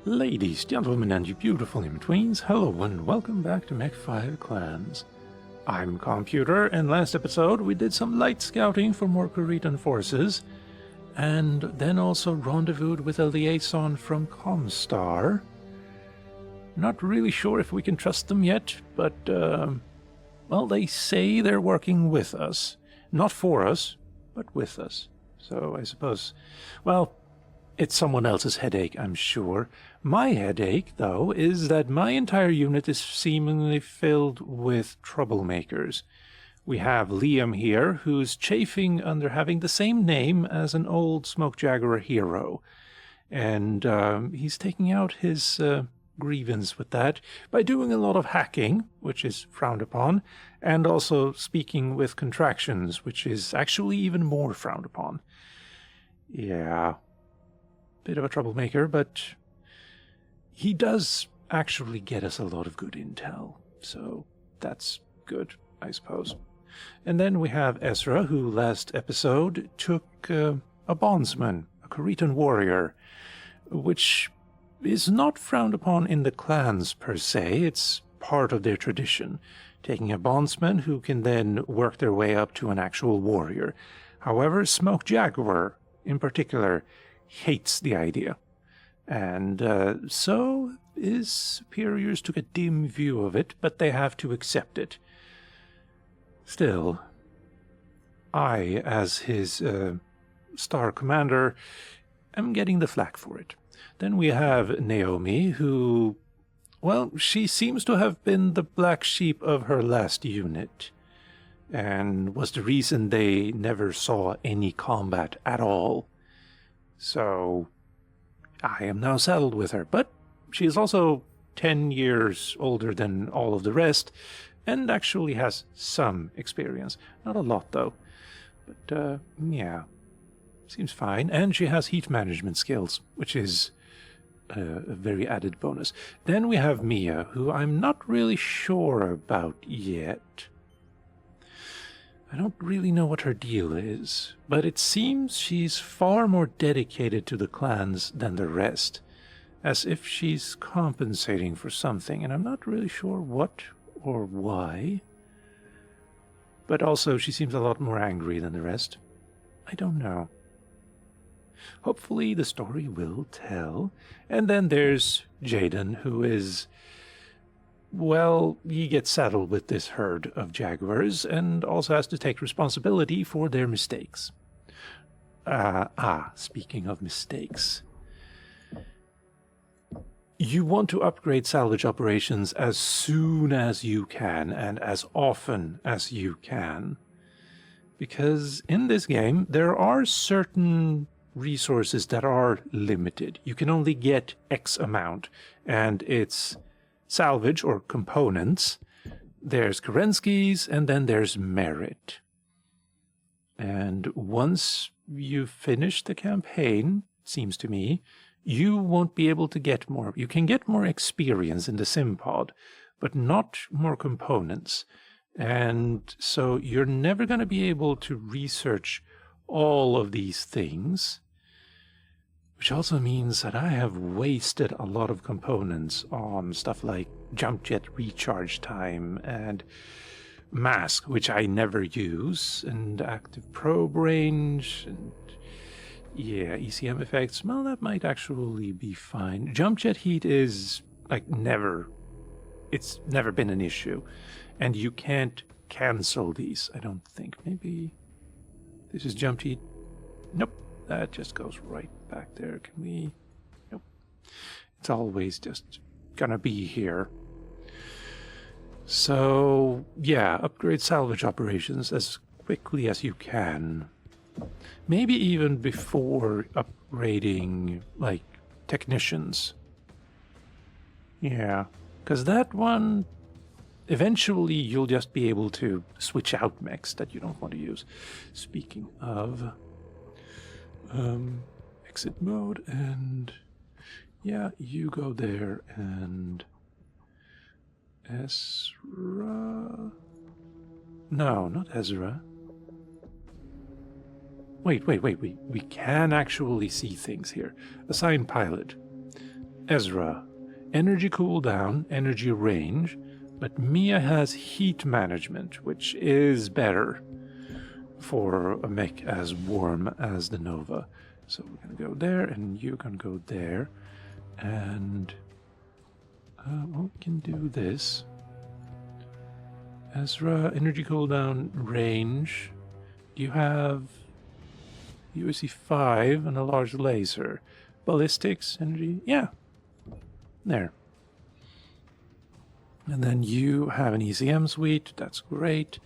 Ladies, gentlemen, and you beautiful in-betweens, hello and welcome back to MechWarrior Clans. I'm Calmputer, and last episode we did some light scouting for more Cretan forces, and then also rendezvoused with a liaison from Comstar. Not really sure if we can trust them yet, but, well, they say they're working with us. Not for us, but with us. So I suppose, well, it's someone else's headache, I'm sure. My headache, though, is that my entire unit is seemingly filled with troublemakers. We have Liam here, who's chafing under having the same name as an old Smoke Jaguar hero. And he's taking out his grievance with that by doing a lot of hacking, which is frowned upon, and also speaking with contractions, which is actually even more frowned upon. Yeah, bit of a troublemaker, but he does actually get us a lot of good intel, so that's good, I suppose. And then we have Ezra, who last episode took a bondsman, a Cretan warrior, which is not frowned upon in the clans per se. It's part of their tradition, taking a bondsman who can then work their way up to an actual warrior. However, Smoke Jaguar, in particular, hates the idea. And so his superiors took a dim view of it, but they have to accept it. Still, I, as his star commander, am getting the flak for it. Then we have Naomi, who, well, she seems to have been the black sheep of her last unit, and was the reason they never saw any combat at all. So I am now saddled with her, but she is also 10 years older than all of the rest, and actually has some experience. Not a lot, though. But, yeah, seems fine. And she has heat management skills, which is a very added bonus. Then we have Mia, who I'm not really sure about yet. I don't really know what her deal is, but it seems she's far more dedicated to the clans than the rest, as if she's compensating for something, and I'm not really sure what or why. But also, she seems a lot more angry than the rest. I don't know. Hopefully the story will tell. And then there's Jaden, who is, well, he gets saddled with this herd of jaguars and also has to take responsibility for their mistakes. Speaking of mistakes. You want to upgrade salvage operations as soon as you can and as often as you can. Because in this game, there are certain resources that are limited. You can only get X amount, and it's salvage or components. There's Kerensky's, and then there's merit. And once you finish the campaign, seems to me, you won't be able to get more. You can get more experience in the Simpod, but not more components. And so you're never going to be able to research all of these things, which also means that I have wasted a lot of components on stuff like jump jet recharge time and mask, which I never use, and active probe range, and yeah, ECM effects. Well, that might actually be fine. Jump jet heat is like it's never been an issue, and you can't cancel these, I don't think. Maybe this is jump heat. Nope, that just goes right back there. Can we? Nope. It's always just gonna be here. So, yeah, upgrade salvage operations as quickly as you can. Maybe even before upgrading, like, technicians. Yeah, because that one, eventually you'll just be able to switch out mechs that you don't want to use. Speaking of exit mode, and yeah, you go there, and Ezra. No, not Ezra. Wait. We can actually see things here. Assign pilot. Ezra, energy cooldown, energy range, but Mia has heat management, which is better for a mech as warm as the Nova. So we're gonna go there, and you're gonna go there, and well, we can do this. Ezra, energy cooldown, range. You have USC 5 and a large laser. Ballistics, energy, yeah. There. And then you have an ECM suite, that's great.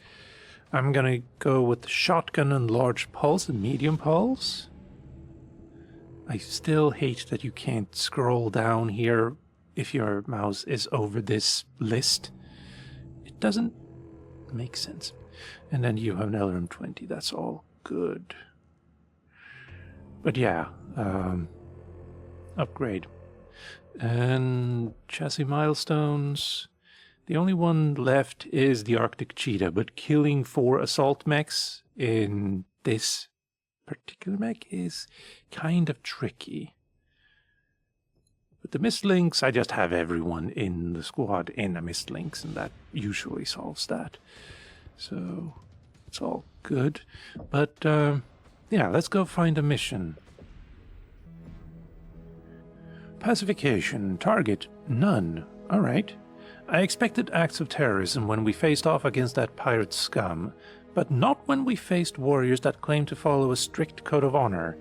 I'm gonna go with the shotgun and large pulse and medium pulse. I still hate that you can't scroll down here if your mouse is over this list. It doesn't make sense. And then you have an LRM-20, that's all good. But yeah, upgrade. And chassis milestones. The only one left is the Arctic Cheetah, but killing 4 assault mechs in this particular mech is kind of tricky. With the Mistlinks, I just have everyone in the squad in a Mistlinks, and that usually solves that. So it's all good. But yeah, let's go find a mission. Pacification. Target. None. Alright. I expected acts of terrorism when we faced off against that pirate scum, but not when we faced warriors that claim to follow a strict code of honor.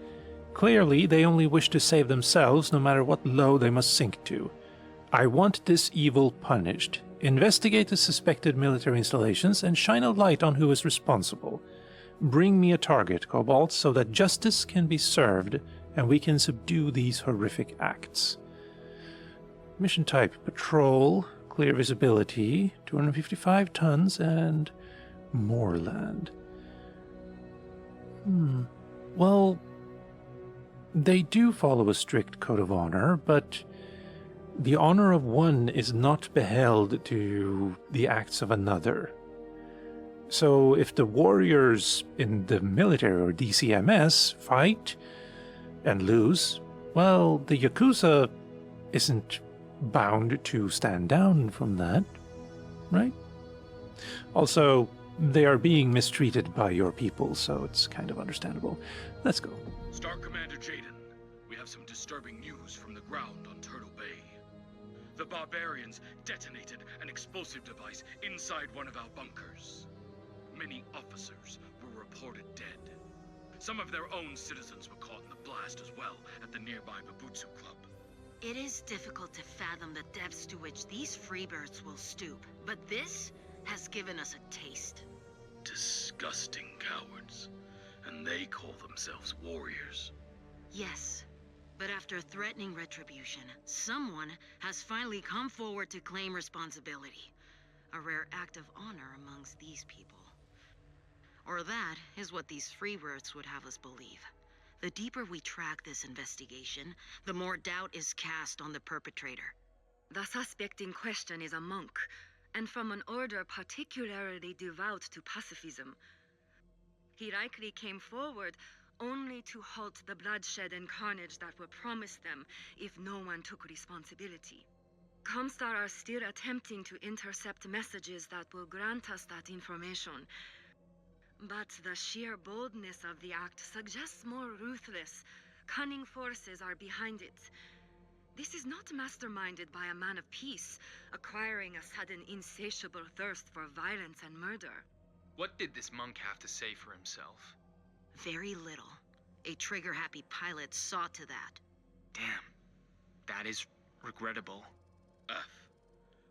Clearly, they only wish to save themselves no matter what low they must sink to. I want this evil punished. Investigate the suspected military installations and shine a light on who is responsible. Bring me a target, Cobalt, so that justice can be served and we can subdue these horrific acts. Mission type, patrol, clear visibility, 255 tons, and moorland. Well, they do follow a strict code of honor, but the honor of one is not beheld to the acts of another. So if the warriors in the military or DCMS fight and lose, well, the Yakuza isn't bound to stand down from that, right? Also, they are being mistreated by your people, so it's kind of understandable. Let's go. Star Commander Jaden, we have some disturbing news from the ground on Turtle Bay. The barbarians detonated an explosive device inside one of our bunkers. Many officers were reported dead. Some of their own citizens were caught in the blast as well at the nearby Babutsu Club. It is difficult to fathom the depths to which these freebirds will stoop, but this has given us a taste. Disgusting cowards. And they call themselves warriors. Yes, but after threatening retribution, someone has finally come forward to claim responsibility. A rare act of honor amongst these people. Or that is what these freebirds would have us believe. The deeper we track this investigation, the more doubt is cast on the perpetrator. The suspect in question is a monk, and from an order particularly devout to pacifism. He likely came forward only to halt the bloodshed and carnage that were promised them if no one took responsibility. Comstar are still attempting to intercept messages that will grant us that information. But the sheer boldness of the act suggests more ruthless, cunning forces are behind it. This is not masterminded by a man of peace, acquiring a sudden insatiable thirst for violence and murder. What did this monk have to say for himself? Very little. A trigger-happy pilot saw to that. Damn. That is regrettable.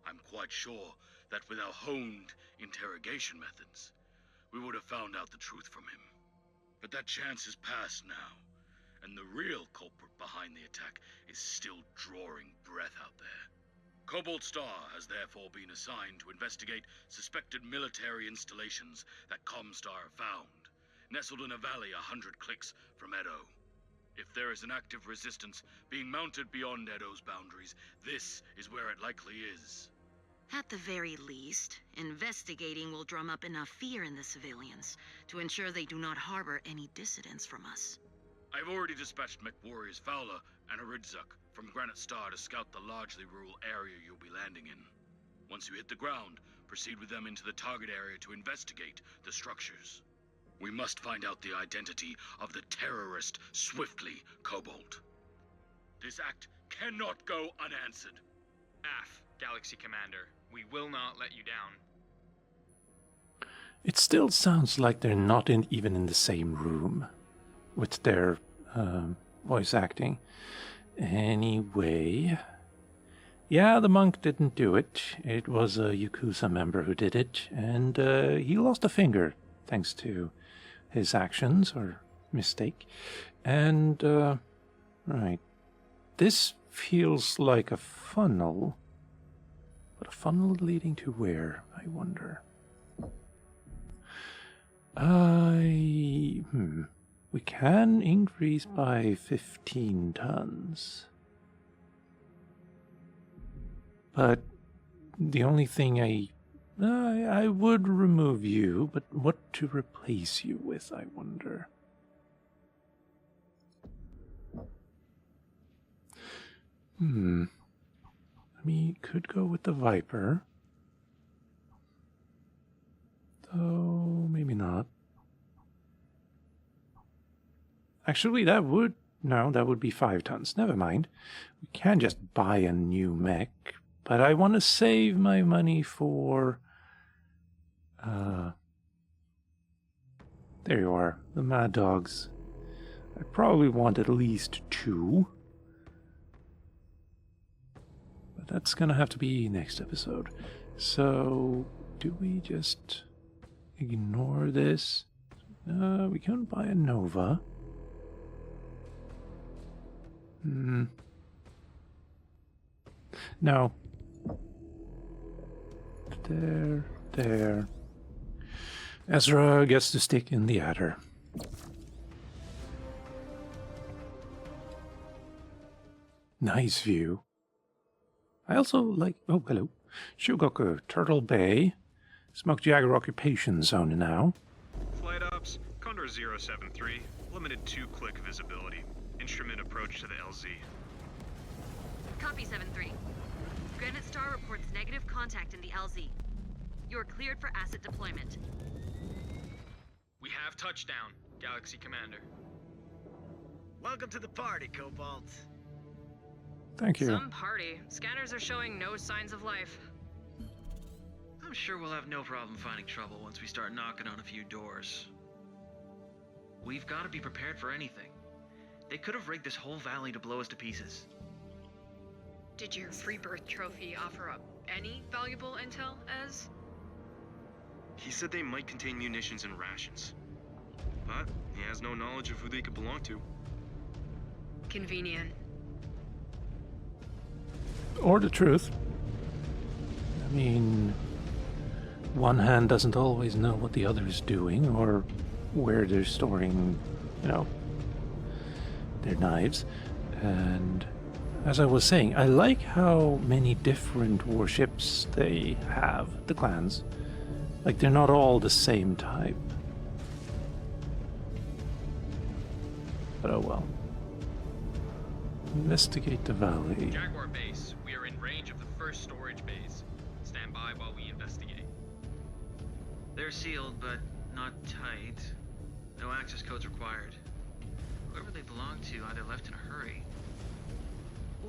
I'm quite sure that with our honed interrogation methods, we would have found out the truth from him. But that chance is past now, and the real culprit behind the attack is still drawing breath out there. Cobalt Star has therefore been assigned to investigate suspected military installations that Comstar found, nestled in a valley 100 clicks from Edo. If there is an active resistance being mounted beyond Edo's boundaries, this is where it likely is. At the very least, investigating will drum up enough fear in the civilians to ensure they do not harbor any dissidents from us. I've already dispatched MechWarrior's Fowler and a Ridzuk from Granite Star to scout the largely rural area you'll be landing in. Once you hit the ground, proceed with them into the target area to investigate the structures. We must find out the identity of the terrorist swiftly, Cobalt. This act cannot go unanswered. AF, Galaxy Commander. We will not let you down. It still sounds like they're not even in the same room with their voice acting. Anyway, yeah, the monk didn't do it. It was a Yakuza member who did it, and he lost a finger thanks to his actions or mistake. And right, this feels like a funnel, but a funnel leading to where, I wonder? We can increase by 15 tons. But the only thing I would remove you, but what to replace you with, I wonder. I mean, could go with the Viper. Though, maybe not. Actually, that would be 5 tons. Never mind. We can just buy a new mech, but I want to save my money for... there you are, the Mad Dogs. I probably want at least 2. But that's gonna have to be next episode. So, do we just ignore this? We can buy a Nova. No. There. Ezra gets to stick in the adder. Nice view. I also like... Oh, hello. Shugoku, Turtle Bay. Smoke Jaguar occupation zone now. Flight ops, Condor 073. Limited 2-click visibility. Instrument approach to the LZ. Copy 7-3. Granite Star reports negative contact in the LZ. You are cleared for asset deployment. We have touchdown, Galaxy Commander. Welcome to the party, Cobalt. Thank you. Some party. Scanners are showing no signs of life. I'm sure we'll have no problem finding trouble once we start knocking on a few doors. We've got to be prepared for anything. They could have rigged this whole valley to blow us to pieces. Did your free birth trophy offer up any valuable intel, Ez? He said they might contain munitions and rations. But he has no knowledge of who they could belong to. Convenient. Or the truth. I mean, one hand doesn't always know what the other is doing or where they're storing, their knives. And as I was saying, I like how many different warships they have, the clans. Like, they're not all the same type. But oh well. Investigate the valley. Jaguar base, we are in range of the first storage base. Stand by while we investigate. They're sealed, but not tight. No access codes required. Whoever they belong to either left in a hurry.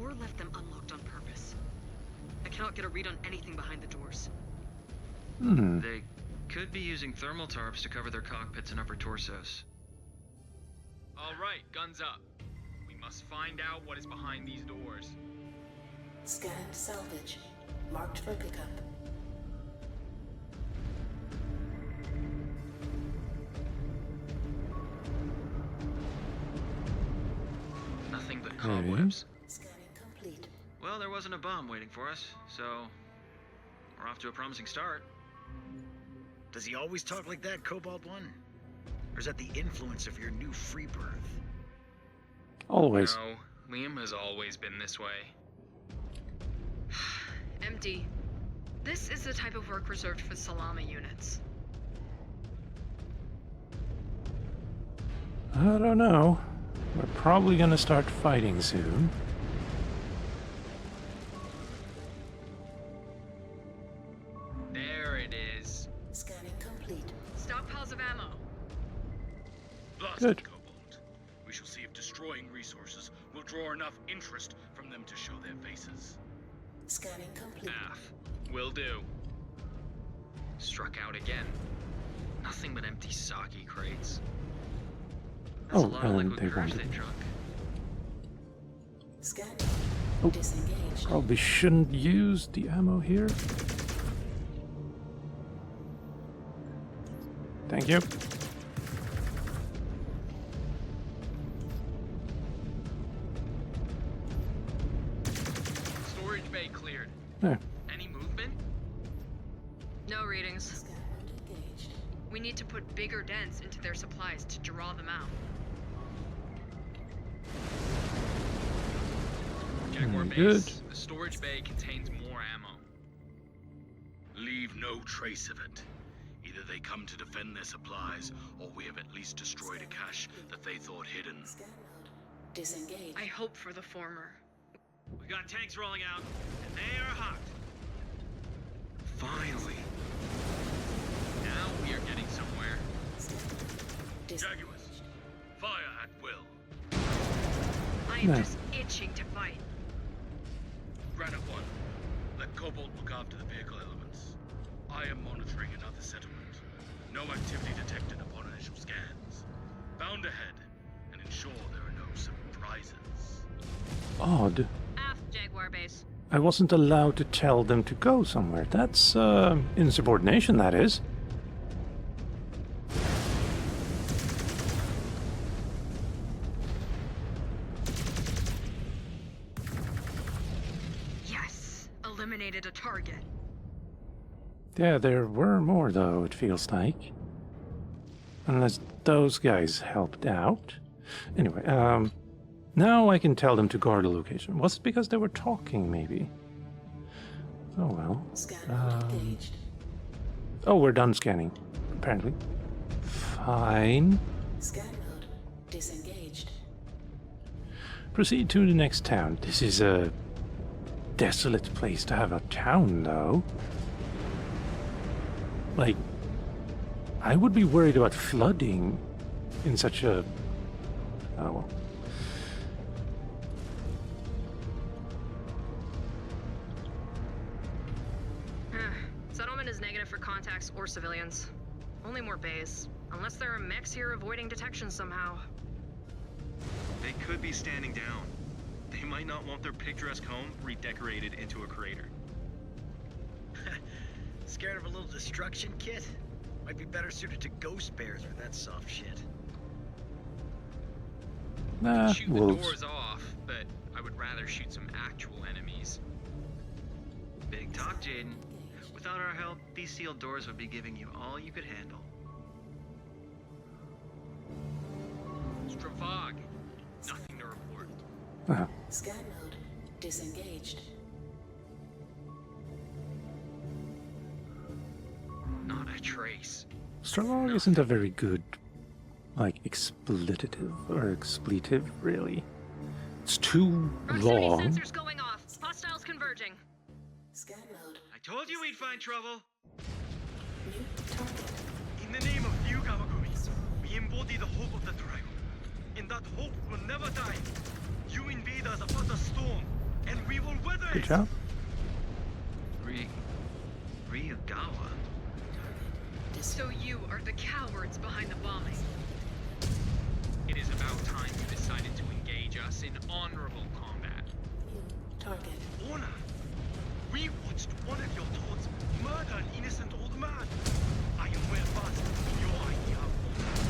Or left them unlocked on purpose. I cannot get a read on anything behind the doors. They could be using thermal tarps to cover their cockpits and upper torsos. All right, guns up. We must find out what is behind these doors. Scanned salvage. Marked for pickup. Nothing but cobwebs. Scanning complete. Well, there wasn't a bomb waiting for us, so we're off to a promising start. Does he always talk like that, Cobalt One? Or is that the influence of your new free birth? Always. No, Liam has always been this way. MD. This is the type of work reserved for Salama units. I don't know. We're probably gonna start fighting soon. There it is. Scanning complete. Stockpiles of ammo. Blast Good. it, Cobalt. We shall see if destroying resources will draw enough interest from them to show their faces. Scanning complete. Aff. Will do. Struck out again. Nothing but empty sake crates. That's a Oh, lot of and liquid they courage wanted- they drunk. Scanning. Oh. Disengaged. Probably shouldn't use the ammo here. Thank you. Storage bay cleared. There. Any movement? No readings. Scan mode engaged. We need to put bigger dents into their supplies to draw them out. Jaguar Very base. good. The storage bay contains more ammo. Leave no trace of it. Either they come to defend their supplies, or we have at least destroyed a cache that they thought hidden. Scan mode. Disengaged. I hope for the former. We got tanks rolling out, and they are hot. Finally. Now we are getting somewhere. Disengaged. Jaguars, fire at will. I am No. just itching to fight. Granite 1, let Cobalt look after the vehicle elements. I am monitoring another settlement. No activity detected upon initial scans. Bound ahead, and ensure there are no surprises. Odd. Aft Jaguar base. I wasn't allowed to tell them to go somewhere. That's, insubordination, that is. Yes! Eliminated a target. Yeah, there were more, though, it feels like. Unless those guys helped out. Anyway, now I can tell them to guard the location. Was it because they were talking, maybe? Oh well. Scan mode Um, engaged. Oh, we're done scanning, apparently. Fine. Scan mode. Disengaged. Proceed to the next town. This is a desolate place to have a town, though. Like, I would be worried about flooding in such a... Oh, well. Settlement is negative for contacts or civilians. Only more bays. Unless there are mechs here avoiding detection somehow. They could be standing down. They might not want their picturesque home redecorated into a crater. Scared of a little destruction kit? Might be better suited to ghost bears with that soft shit. Nah, Shoot the wolves. doors off, but I would rather shoot some actual enemies. Big talk, Jaden. Without our help, these sealed doors would be giving you all you could handle. Stravog. Nothing to report. Uh-huh. Scan mode. Disengaged. Not a trace. Strong isn't a very good, like, expletive or expletive, really. It's too Proximity long. sensors going off. Hostiles converging. Scan mode. I told you we'd find trouble. New target. In the name of you, Gamagumi, we embody the hope of the dragon. And that hope will never die. You invaders are but a storm, and we will weather Good it. job. Ryugawa? So you are the cowards behind the bombing. It is about time you decided to engage us in honorable combat. New target. Honor. We watched one of your thoughts murder an innocent old man. I am well versed in your idea of honor.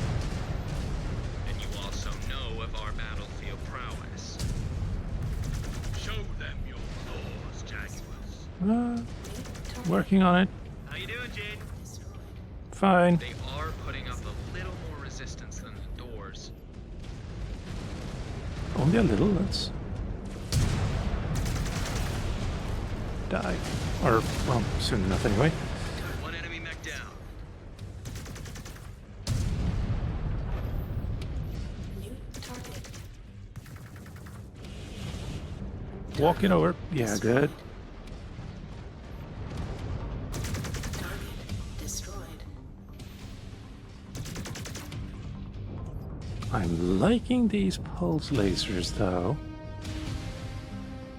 And you also know of our battlefield prowess. Show them your claws, Jaguars. New target. Working on it. How you doing, Jade? Destroyed. Fine. They are putting up a little more resistance than the doors. Only a little, let's... die. Or, well, soon enough anyway. One enemy mech down. New target. walking over. Yeah, good. Target destroyed. I'm liking these pulse lasers, though.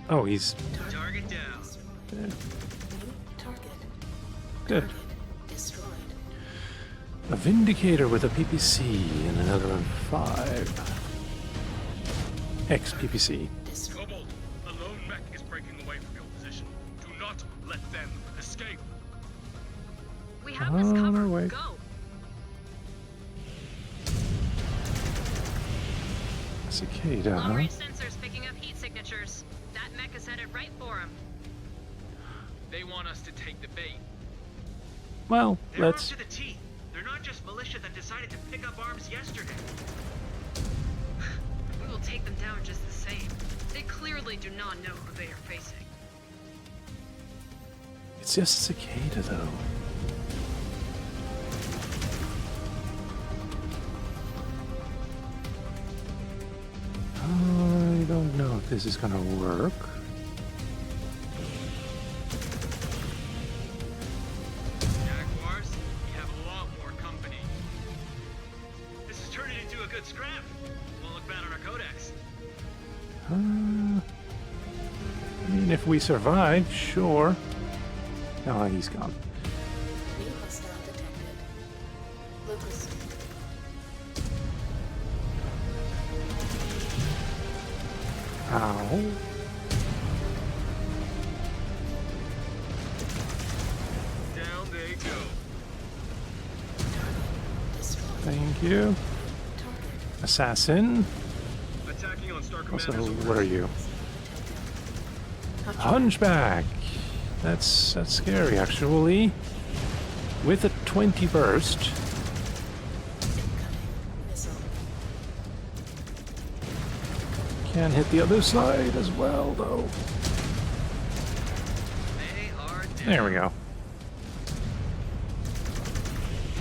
Oh, he's Target down. dead. New target. Good. Target destroyed. A Vindicator with a PPC and another one 5. Ex-PPC. Destroyed. Cobalt, a lone mech is breaking away from your position. Do not let them escape. We have this On covered. our way. Go. Cicada, huh? Long-range sensors picking up heat signatures. That mech is headed right for him. They want us to take the bait. Well, They're let's... armed to the teeth. They're not just militia that decided to pick up arms yesterday. We will take them down just the same. They clearly do not know who they are facing. It's just Cicada, though. I don't know if this is gonna work. Jaguars, we have a lot more company. This is turning into a good scrap. Won't look bad on our codex. I mean, if we survive, sure. Oh, he's gone. New hostile detected. Locus. Ow. Down they go. Destroyed. Thank you. Target. Assassin. Attacking on Star Also, Commander's what are you? Hunchback. That's scary, actually. With a 20 burst. Incoming missile. Can hit the other side as well, though. They are down. There we go.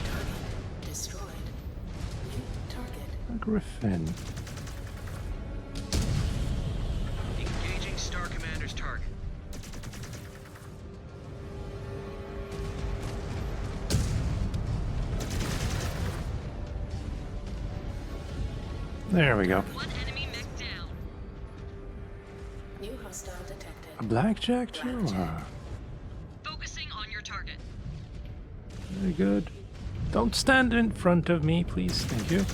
Target destroyed. New target. A Griffin. Engaging Star Commander's target. There we go. One enemy mech down. New hostile detected. A Blackjack Jaguar. Focusing on your target. Very good. Don't stand in front of me, please. Thank you.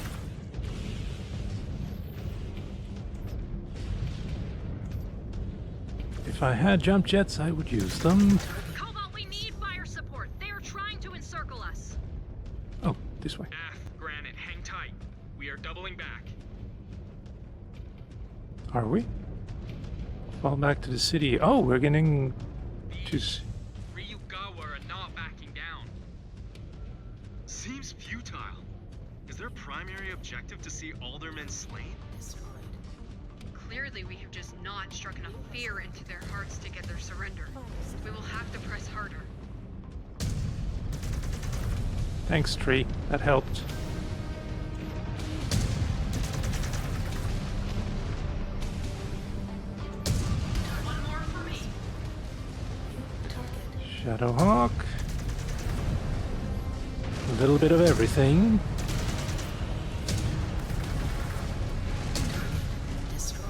If I had jump jets, I would use them. Cobalt, we need fire support. They are trying to encircle us. Oh, this way. Granite, hang tight. We are doubling back. Are we? Fall back to the city. Oh, we're getting to... Ryugawa are not backing down. Seems futile. Is their primary objective to see all their men slain? Destroyed. Clearly, we have just not struck enough fear into their hearts to get their surrender. We will have to press harder. Thanks, Tree. That helped. One more for me. New target. Shadowhawk. A little bit of everything. Destroyed.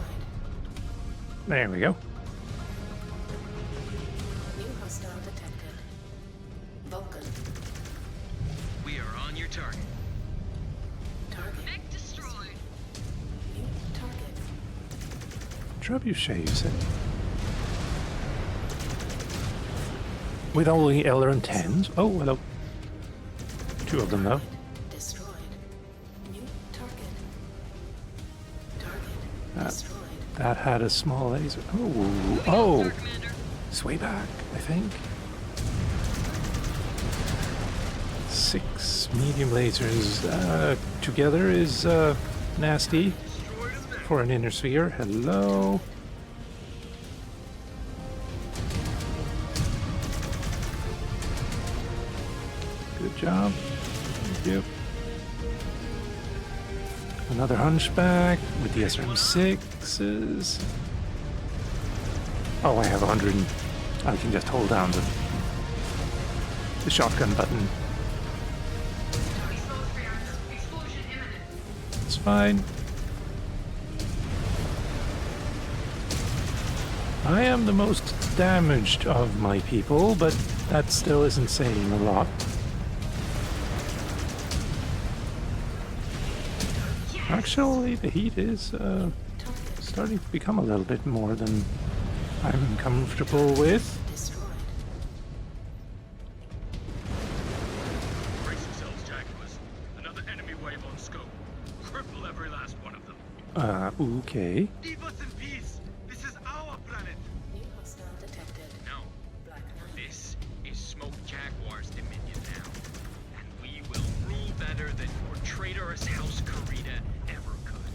There we go. New hostile detected. Vulcan. We are on your target. Target. Mech destroyed. New target. Trebuchet, you said? With only Elrond 10s? Oh, hello. 2 of them, though. Destroyed. New target. Target Ah. destroyed. That had a small laser. Oh, Star oh! Commander. It's way back, I think. 6 medium lasers together is nasty for an inner sphere. Hello. Good job. Thank you. Another hunchback with the SRM6s. Oh, I have 100. I can just hold down the shotgun button. It's fine. I am the most damaged of my people, but that still isn't saying a lot. Actually, the heat is starting to become a little bit more than I'm comfortable with. Brace yourselves, Jaguars. Another enemy wave on scope. Cripple every last one of them. Okay. Leave us in peace. This is our planet. New hostile detected. No, Black Knight. this is Smoke Jaguar's dominion now. And we will rule better than your traitorous House Karita ever could.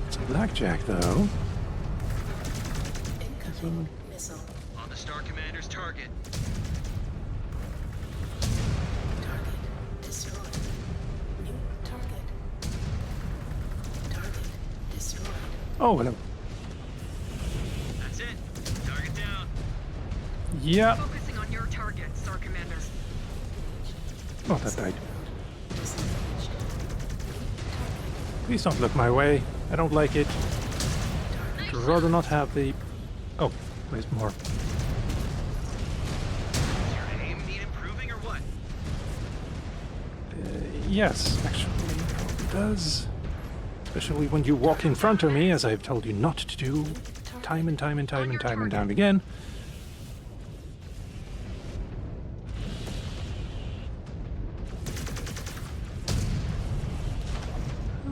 It's a blackjack, though. Incoming missile. On the Star Commander's target. Target destroyed. New target. Target destroyed. Oh, hello. That's it. Target down. Yeah. Focusing on your target, Star Commander. Oh, that died. Disengaged. Please don't look my way. I don't like it. I'd rather not have the... Oh, there's more. Does your aim need improving or what? Yes, actually, it probably does. Especially when you walk in front of me, as I've told you not to do time and time and time and time and time again.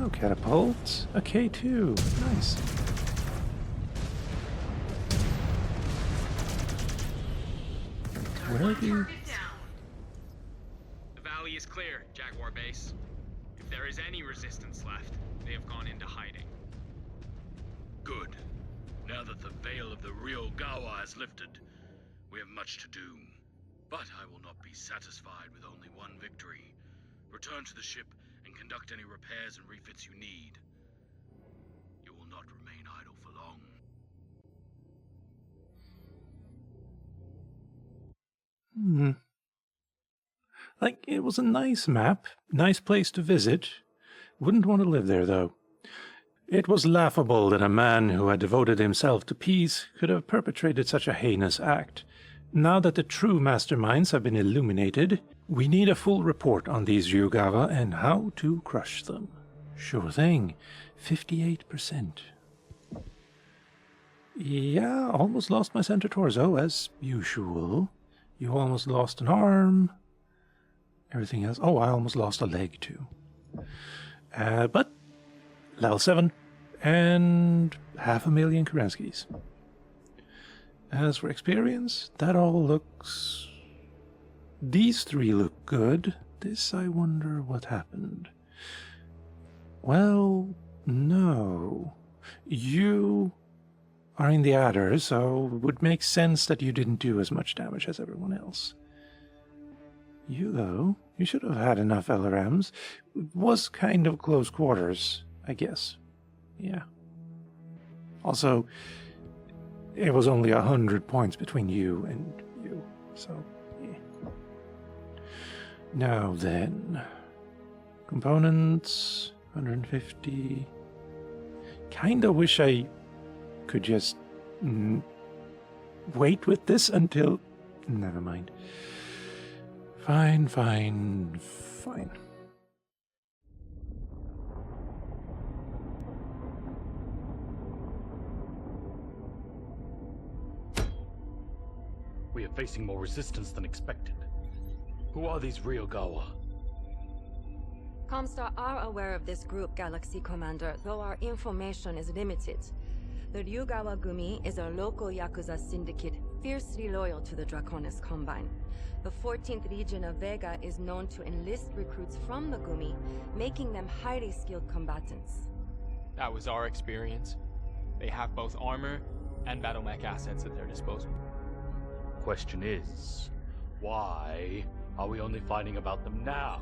Oh, catapult. A K2. Nice. Where are the... The valley is clear, Jaguar base. If there is any resistance left, they have gone into hiding. Good. Now that the veil of the real Gawa has lifted, we have much to do. But I will not be satisfied with only one victory. Return to the ship and conduct any repairs and refits you need. You will not remain idle for long. Like, it was a nice map, nice place to visit. Wouldn't want to live there, though. It was laughable that a man who had devoted himself to peace could have perpetrated such a heinous act. Now that the true masterminds have been illuminated, we need a full report on these Ryugawa and how to crush them. Sure thing. 58%. Yeah, almost lost my center torso, as usual. You almost lost an arm. Everything else... Oh, I almost lost a leg, too. But... level 7. And 500,000 Kerenskys. As for experience, that all looks... These 3 look good. This, I wonder what happened. Well, no. You are in the adder, so it would make sense that you didn't do as much damage as everyone else. You, though, you should have had enough LRMs. It was kind of close quarters, I guess. Yeah. Also, it was only 100 points between you and you, so, yeah. Now then, components, 150. Kinda wish I could just wait with this until... Never mind. Fine. We are facing more resistance than expected. Who are these Ryugawa? Comstar are aware of this group, Galaxy Commander, though our information is limited. The Ryugawa Gumi is a local Yakuza syndicate fiercely loyal to the Draconis Combine. The 14th Legion of Vega is known to enlist recruits from the Gumi, making them highly skilled combatants. That was our experience. They have both armor and battle mech assets at their disposal. Question is, why are we only finding about them now?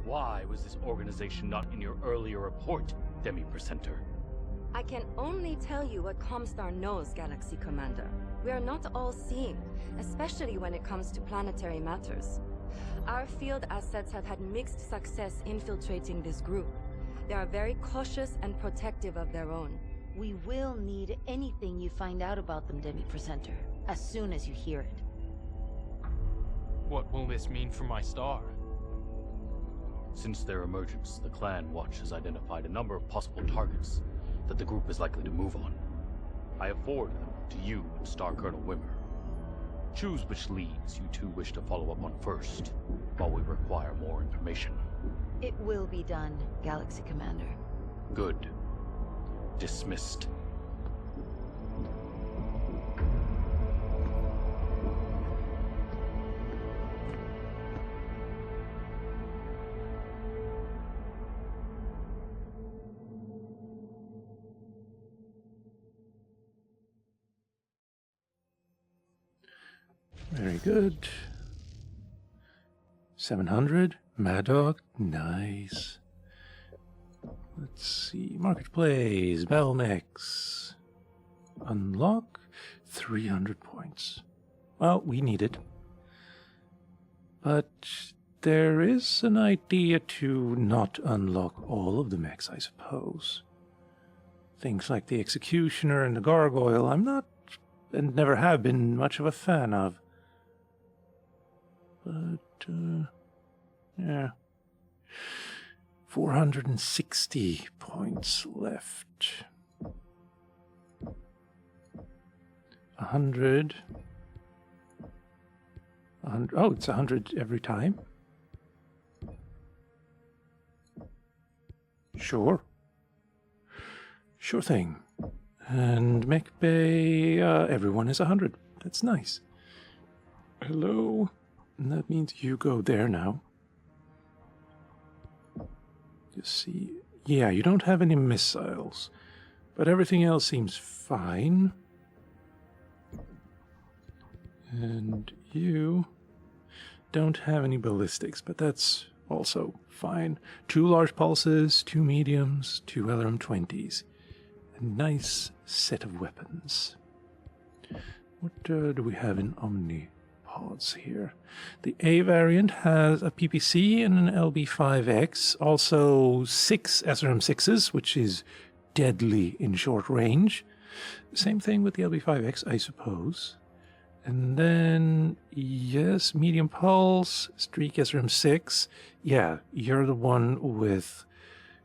Why was this organization not in your earlier report, Demi-Percenter? I can only tell you what Comstar knows, Galaxy Commander. We are not all-seeing, especially when it comes to planetary matters. Our field assets have had mixed success infiltrating this group. They are very cautious and protective of their own. We will need anything you find out about them, Demi-Presenter, as soon as you hear it. What will this mean for my star? Since their emergence, the Clan Watch has identified a number of possible targets that the group is likely to move on. I have forwarded them to you and Star Colonel Wimmer. Choose which leads you two wish to follow up on first, while we require more information. It will be done, Galaxy Commander. Good. Dismissed. Very good. 700. Mad Dog. Nice. Let's see. Marketplace. Belmex. Unlock. 300 points. Well, we need it. But there is an idea to not unlock all of the mechs, I suppose. Things like the Executioner and the Gargoyle, I'm not, and never have been, much of a fan of. But, yeah. 460 points left. 100. Oh, it's 100 every time? Sure. Sure thing. And Mech Bay, everyone is 100. That's nice. Hello? And that means you go there now. Just see. Yeah, you don't have any missiles. But everything else seems fine. And you don't have any ballistics, but that's also fine. 2 large pulses, 2 mediums, 2 LRM-20s. A nice set of weapons. What do we have in Omnipods here? The A variant has a PPC and an LB-5X, also 6 SRM-6s, which is deadly in short range. Same thing with the LB-5X, I suppose. And then, yes, medium pulse, Streak SRM-6. Yeah, you're the one with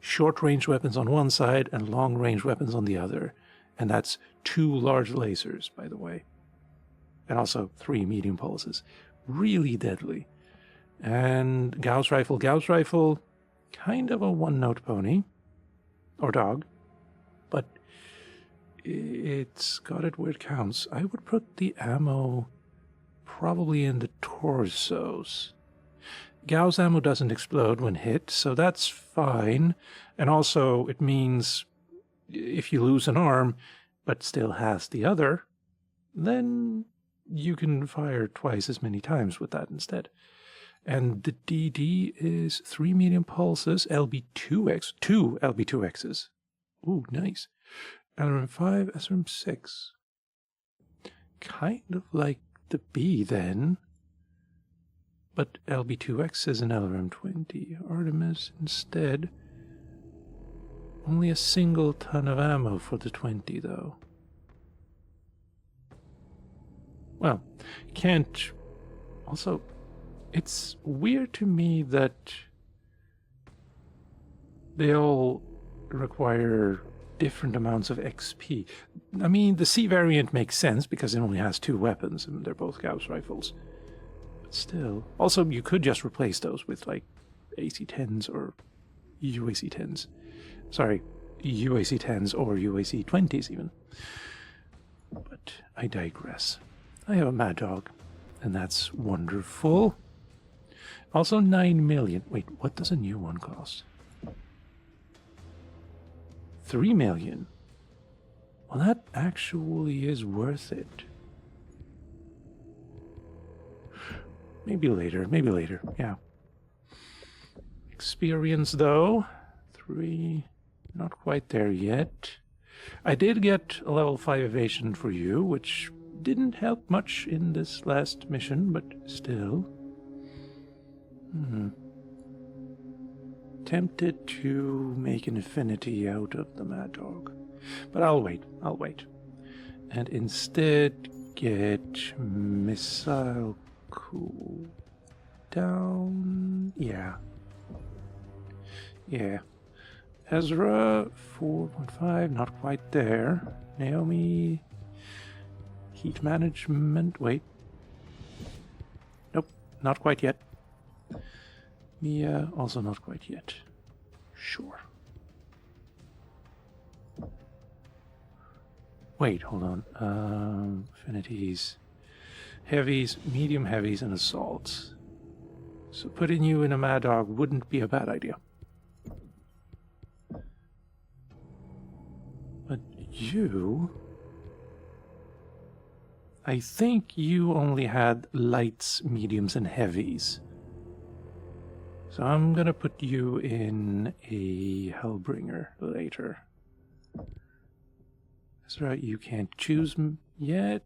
short-range weapons on one side and long-range weapons on the other. And that's 2 large lasers, by the way. And also 3 medium pulses. Really deadly. And Gauss rifle, kind of a one-note pony. Or dog. But it's got it where it counts. I would put the ammo probably in the torsos. Gauss ammo doesn't explode when hit, so that's fine. And also, it means if you lose an arm, but still has the other, then you can fire twice as many times with that instead. And the DD is 3 medium pulses, LB2X, 2 LB2Xs. Ooh, nice. LRM-5, SRM-6. Kind of like the B then. But LB2X is an LRM-20. Artemis instead. Only a single ton of ammo for the 20 though. Well, can't... Also, it's weird to me that they all require different amounts of XP. I mean, the C variant makes sense because it only has 2 weapons and they're both Gauss rifles. But still. Also, you could just replace those with, like, AC-10s or UAC-10s. Sorry, UAC-10s or UAC-20s even. But I digress. I have a Mad Dog, and that's wonderful. Also 9 million. Wait, what does a new one cost? 3 million. Well, that actually is worth it. Maybe later, yeah. Experience, though. 3, not quite there yet. I did get a level 5 evasion for you, which didn't help much in this last mission, but still. Tempted to make an affinity out of the Mad Dog. But I'll wait. And instead get missile cool down. Yeah. Ezra 4.5, not quite there. Naomi, heat management. Wait. Nope, not quite yet. Mia, also not quite yet. Sure. Wait, hold on. Affinities. Heavies, medium heavies, and assaults. So putting you in a Mad Dog wouldn't be a bad idea. But you... I think you only had lights, mediums, and heavies. So I'm gonna put you in a Hellbringer later. That's right, you can't choose yet.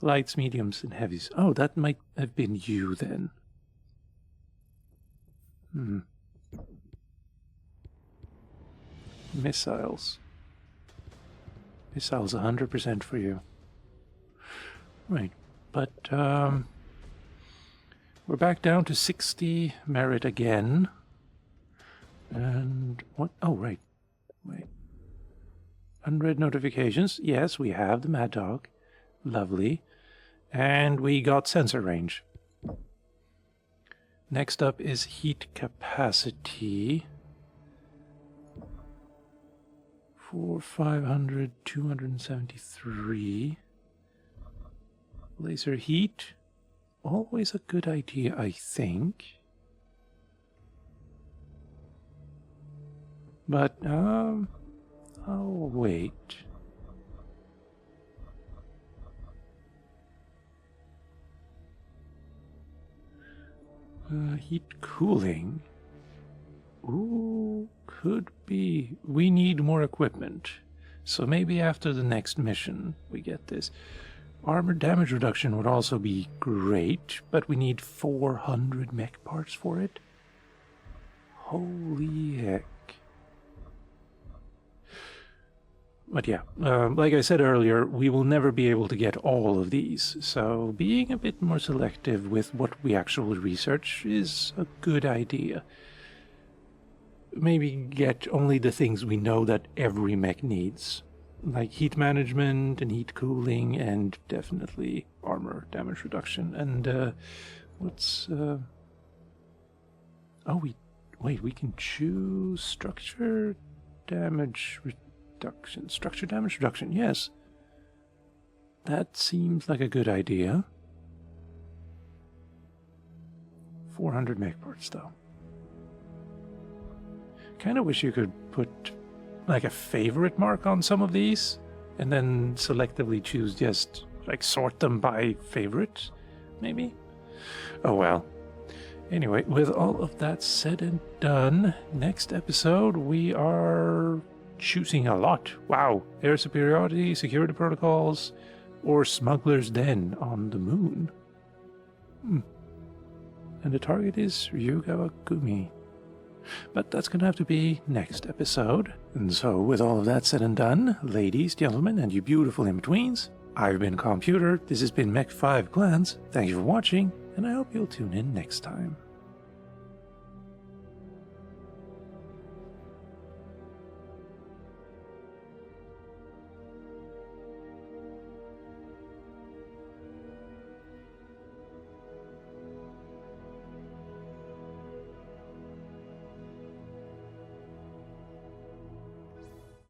Lights, mediums, and heavies. Oh, that might have been you then. Missiles. Missiles 100% for you. Right, but we're back down to 60 merit again. And what? Oh, right. Wait. Unread notifications. Yes, we have the Mad Dog. Lovely. And we got sensor range. Next up is heat capacity. 500, 273. Laser heat. Always a good idea, I think. But, I'll wait. Heat cooling. Ooh, could be. We need more equipment. So maybe after the next mission we get this. Armor damage reduction would also be great, but we need 400 mech parts for it. Holy heck. But yeah, like I said earlier, we will never be able to get all of these, so being a bit more selective with what we actually research is a good idea. Maybe get only the things we know that every mech needs, like heat management and heat cooling and definitely armor damage reduction. And what's... Oh, we can choose structure damage reduction. Structure damage reduction, yes. That seems like a good idea. 400 mech parts, though. Kind of wish you could put like a favorite mark on some of these and then selectively choose, just like sort them by favorite, maybe? Oh well. Anyway, with all of that said and done, next episode we are choosing a lot. Wow. Air superiority, security protocols, or smuggler's den on the moon. And the target is Ryugawa Gumi. But that's going to have to be next episode. And so, with all of that said and done, ladies, gentlemen, and you beautiful in-betweens, I've been Calmputer, this has been Mech 5 Clans, thank you for watching, and I hope you'll tune in next time.